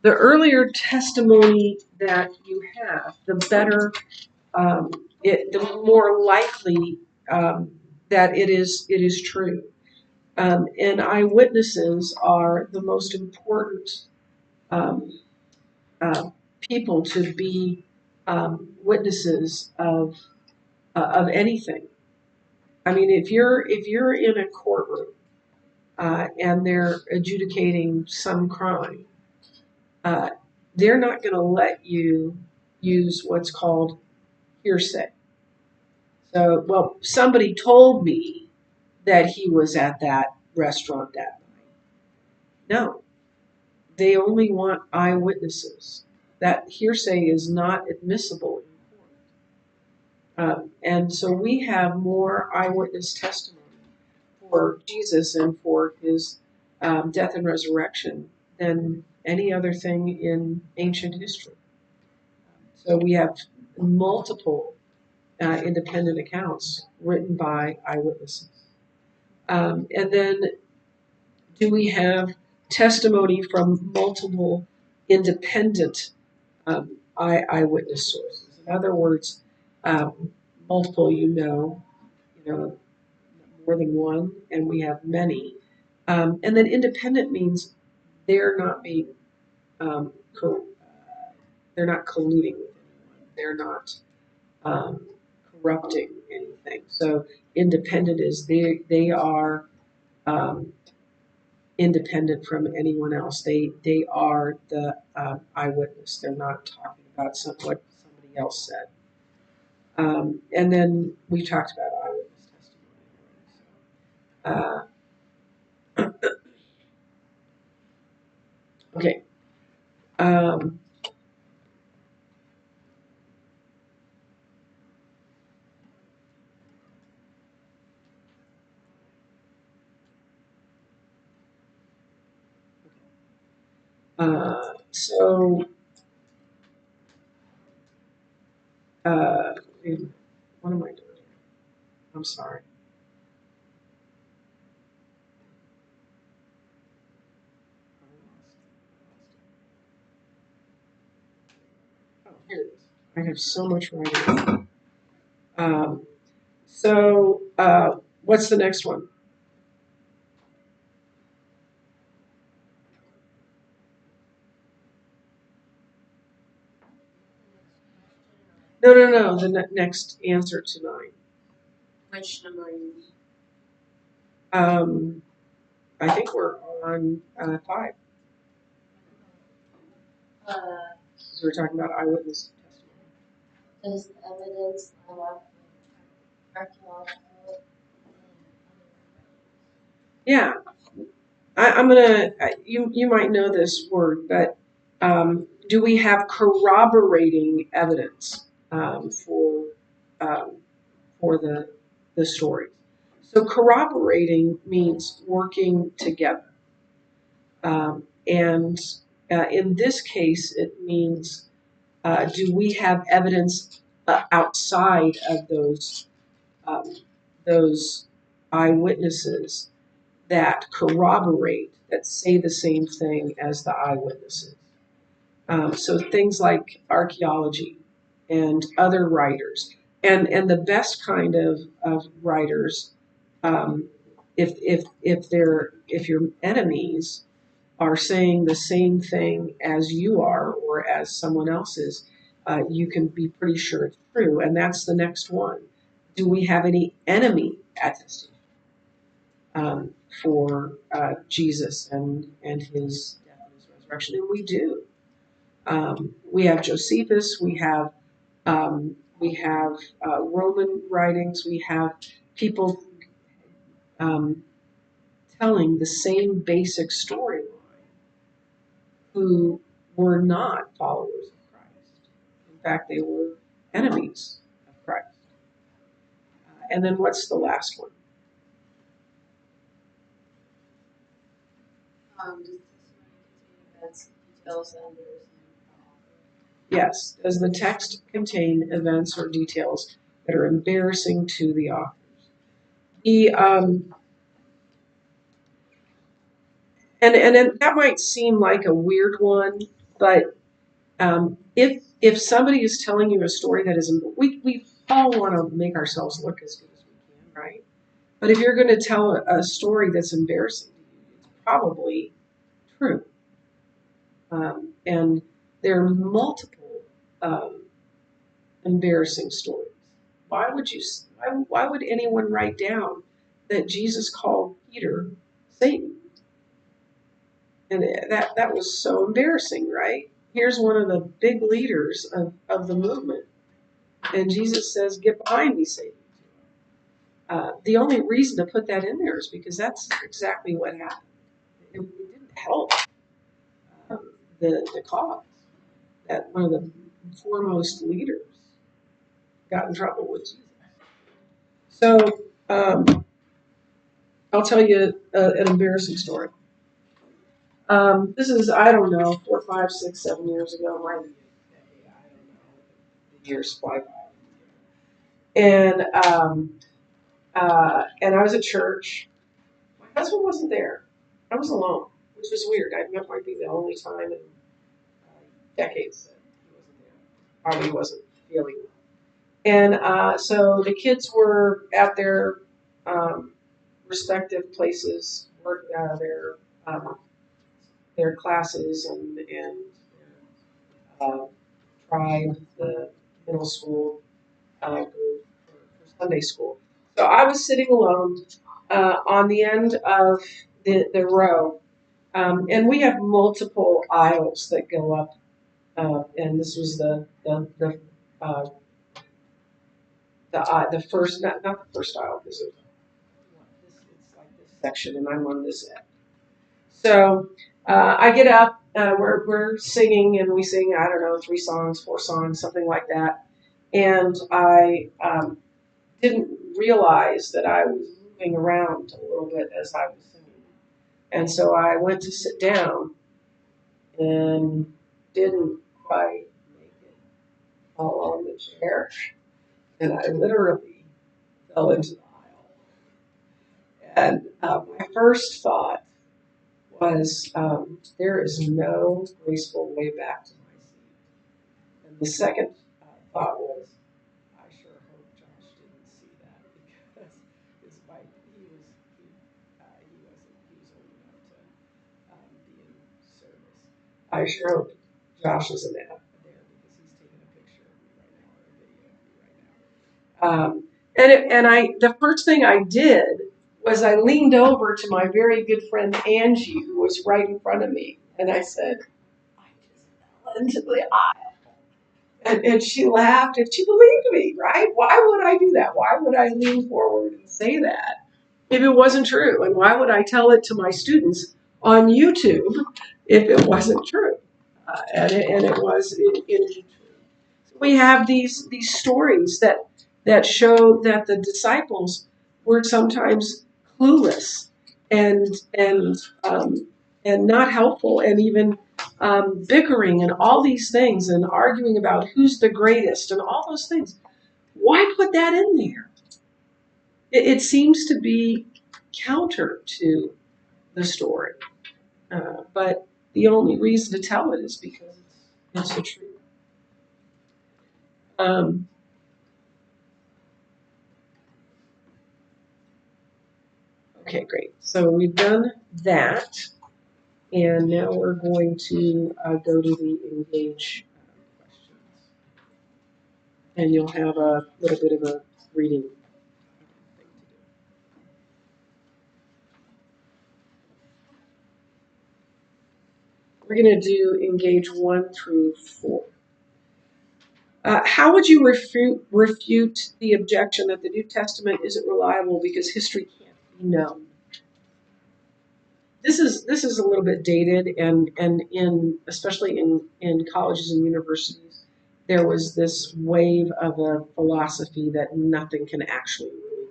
the earlier testimony that you have, the better, the more likely that it is true. And eyewitnesses are the most important um, uh, people to be witnesses of anything. I mean, if you're in a courtroom and they're adjudicating some crime, uh, they're not going to let you use what's called hearsay. So, well, somebody told me that he was at that restaurant that night. No, they only want eyewitnesses. That hearsay is not admissible in court. And so we have more eyewitness testimony for Jesus and for his death and resurrection than any other thing in ancient history. So we have multiple independent accounts written by eyewitnesses. And then do we have testimony from multiple independent eyewitness sources? In other words, multiple, you know, more than one, and we have many. And then independent means they're not being, um, co- they're not colluding with anyone. They're not um, corrupting anything. So independent is they are um, independent from anyone else. They are the eyewitness. They're not talking about what somebody else said. And then we talked about eyewitness testimony. Okay. Um, so uh, what am I doing? I'm sorry. Oh, here it is. I have so much writing. Um, what's the next one? No. The next answer to 9. Which number are you? I think we're on 5. So we're talking about eyewitness testimony. Does evidence allow archaeological? Yeah, I'm gonna. You might know this word, but do we have corroborating evidence um, for the story? So corroborating means working together, and in this case, it means do we have evidence outside of um, those eyewitnesses that corroborate, that say the same thing as the eyewitnesses? So things like archaeology and other writers, and the best kind of writers, um, if your enemies are saying the same thing as you are or as someone else is, you can be pretty sure it's true. And that's the next one. Do we have any enemy attestation for Jesus and his death and his resurrection? And we do. We have Josephus. We have Roman writings. We have people um, telling the same basic storyline who were not followers of Christ. In fact, they were enemies of Christ. And then what's the last one? Does details and Yes. Does the text contain events or details that are embarrassing to the authors? The and that might seem like a weird one, But if somebody is telling you a story that isn't, we all want to make ourselves look as good as we can, right? But if you're going to tell a story that's embarrassing to you, it's probably true. And there are multiple um, embarrassing stories. Why would you? Why would anyone write down that Jesus called Peter Satan? And that was so embarrassing, right? Here's one of the big leaders of the movement, and Jesus says, "Get behind me, Satan." The only reason to put that in there is because that's exactly what happened. It didn't help the cause. That one of the foremost leaders got in trouble with Jesus. So I'll tell you an embarrassing story. This is, I don't know, 4, 5, 6, 7 years ago. I don't know. The years fly by. And I was at church. My husband wasn't there. I was alone, which was weird. That might be the only time in decades that he wasn't there. Probably he wasn't feeling well. And so the kids were at their respective places, their classes and uh, tribe, the middle school group for Sunday school. So I was sitting alone on the end of the row, and we have multiple aisles that go up. And this was the first, not the first aisle, because it's like this section, and I'm on this end. So I get up, we're singing, and we sing, I don't know, 3 songs, 4 songs, something like that. And I didn't realize that I was moving around a little bit as I was singing. And so I went to sit down and didn't quite make it all on the chair. And I literally fell into the aisle. And my first thought was, there is no graceful way back to my seat. And the second thought was, I sure hope Josh didn't see that because his wife, he was old enough to be in service. I sure hope Josh isn't there because he's taking a picture of me right now or a video of me right now. The first thing I did was I leaned over to my very good friend Angie, who was right in front of me, and I said, I just fell into the aisle. And she laughed and she believed me, right? Why would I do that? Why would I lean forward and say that if it wasn't true? And why would I tell it to my students on YouTube if it wasn't true? And it was indeed true. We have these stories that show that the disciples were sometimes clueless and and and not helpful and even bickering and all these things and arguing about who's the greatest and all those things. Why put that in there? It seems to be counter to the story, but the only reason to tell it is because it's the truth. Um, okay, great. So we've done that. And now we're going to go to the engage questions. And you'll have a little bit of a reading thing to do. We're going to do engage 1 through 4. How would you refute the objection that the New Testament isn't reliable because history can't be known? This is a little bit dated, and especially in colleges and universities, there was this wave of a philosophy that nothing can actually really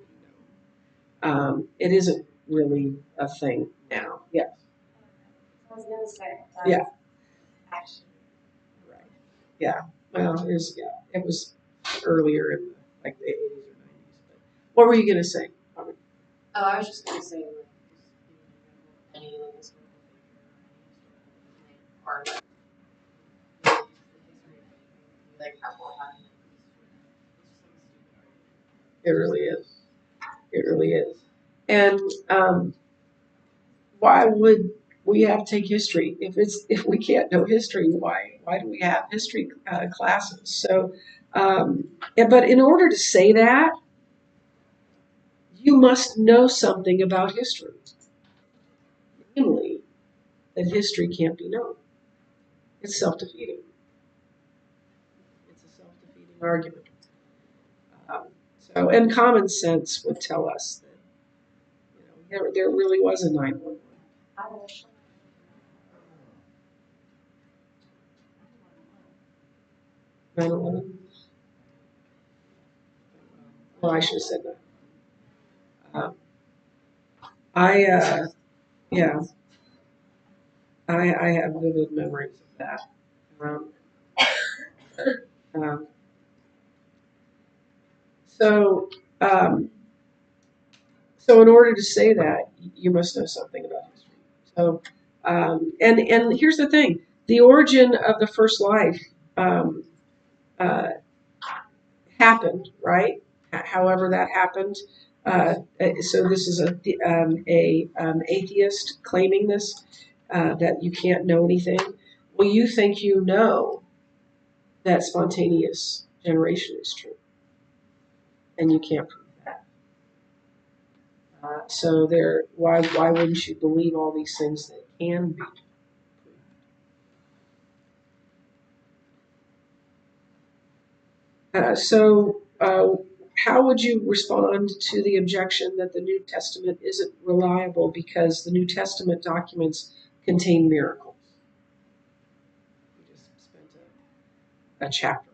be known. It isn't really a thing now. Yes. I was gonna say. Yeah. Actually. Right. Yeah. Well, it was earlier in the 80s or 90s. But what were you gonna say? Oh, I was just gonna say any historical figure or like how we're having It really is. It really is. And why would we have to take history if we can't know history? Why do we have history classes? So, but in order to say that, you must know something about history, namely that history can't be known. It's self-defeating. It's a self-defeating argument. And common sense would tell us that there really was a 911. 9/11. Well, I should have said that. I yeah, I have vivid memories of that. Um, um, so um, so in order to say that, you must know something about history. So and here's the thing: the origin of the first life um, uh, happened, right? However that happened. So this is a atheist claiming this that you can't know anything. Well, you think you know that spontaneous generation is true, and you can't prove that. So there, why wouldn't you believe all these things that can be? How would you respond to the objection that the New Testament isn't reliable because the New Testament documents contain miracles? We just spent a chapter.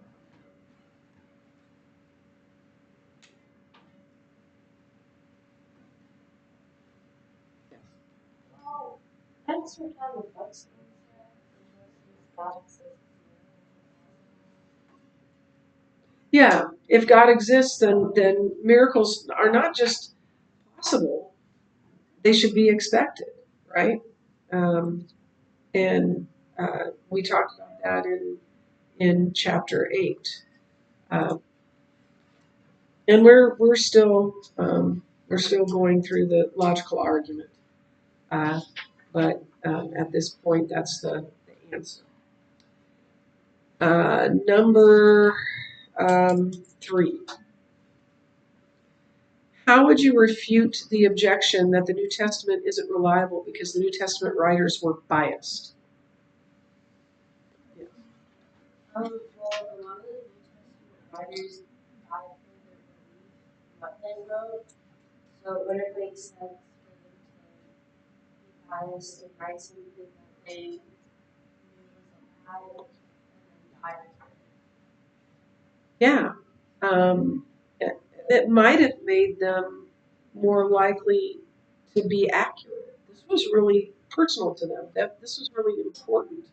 Yes. Well, that's what kind of books God exists. Yeah, if God exists, then miracles are not just possible; they should be expected, right? Um, and we talked about that in chapter 8. Uh, and we're still going through the logical argument, but at this point, that's the answer. Number 3. How would you refute the objection that the New Testament isn't reliable because the New Testament writers were biased? Yeah. Well, a lot of the New Testament writers died from their belief what they wrote, so it wouldn't make sense for them to be biased and write something that they knew was a lie and then died. Yeah. Um, it might have made them more likely to be accurate. This was really personal to them. This was really important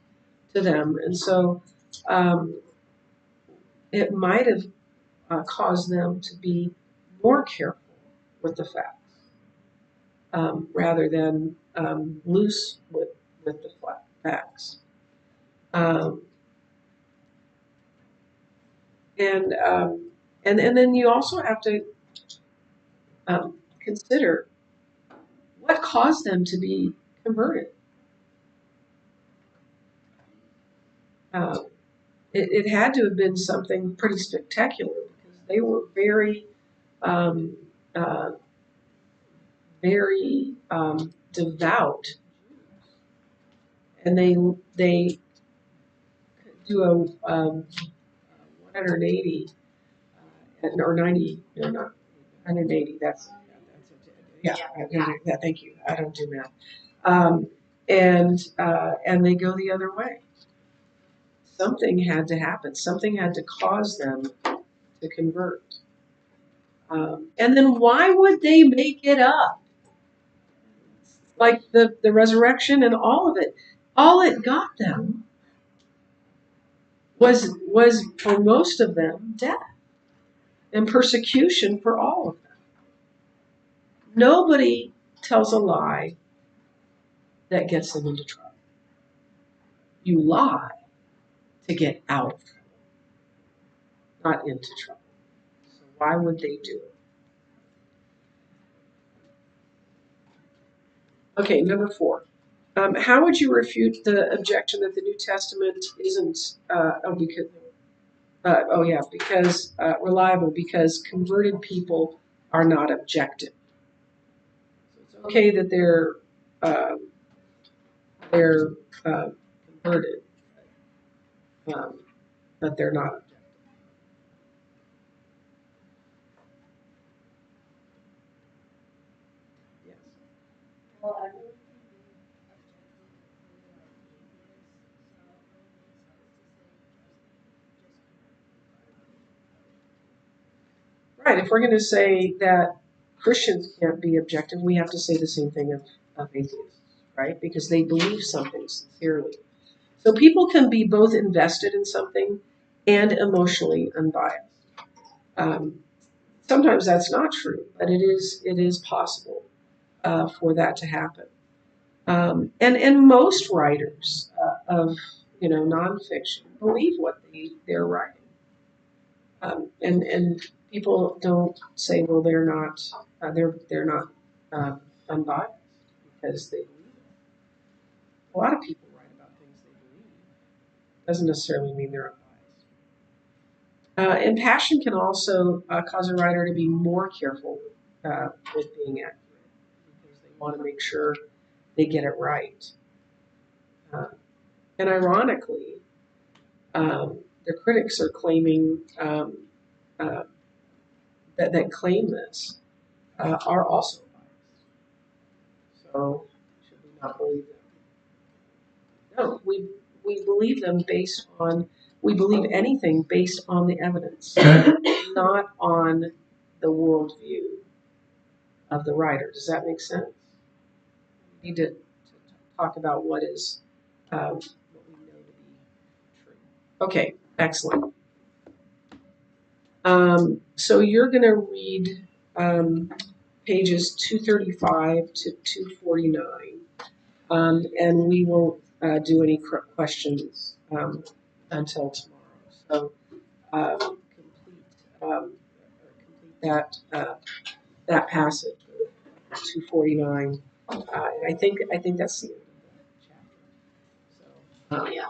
to them, and so um, it might have caused them to be more careful with the facts rather than loose with the facts. Um, and, and then you also have to consider what caused them to be converted. Uh, it had to have been something pretty spectacular because they were um, uh, very devout, and they do a 180 or 90, no, not 180. Yeah. Yeah. Thank you. I don't do math. Um, and they go the other way. Something had to happen. Something had to cause them to convert. And then why would they make it up? Like the resurrection and all of it. All it got them was for most of them death and persecution for all of them. Nobody tells a lie that gets them into trouble. You lie to get out of trouble. not into trouble. So why would they do it? Okay, number 4. How would you refute the objection that the New Testament isn't reliable because converted people are not objective? So it's okay that they're converted, but they're not objective. Yes. Well, everyone can be objectively like atheists, so it wouldn't make sense to say just Right. If we're going to say that Christians can't be objective, we have to say the same thing of atheists, right? Because they believe something sincerely. So people can be both invested in something and emotionally unbiased. Um, Sometimes that's not true, but it is possible for that to happen. And most writers of nonfiction believe what they're writing. And people don't say, well, they're not unbiased because they believe it. A lot of people write about things they believe. Doesn't necessarily mean they're unbiased. And passion can also cause a writer to be more careful with being accurate because they want to make sure they get it right. And ironically, the critics are claiming uh, that claim this are also biased. So should we not believe them? No, we believe them based on we believe anything based on the evidence, not on the worldview of the writer. Does that make sense? We need to talk about what we know to be true. Okay, excellent. So you're going to read pages 235 to 249, and we won't do any questions until tomorrow. So complete that passage, 249. And I think that's the end of the chapter. So yeah.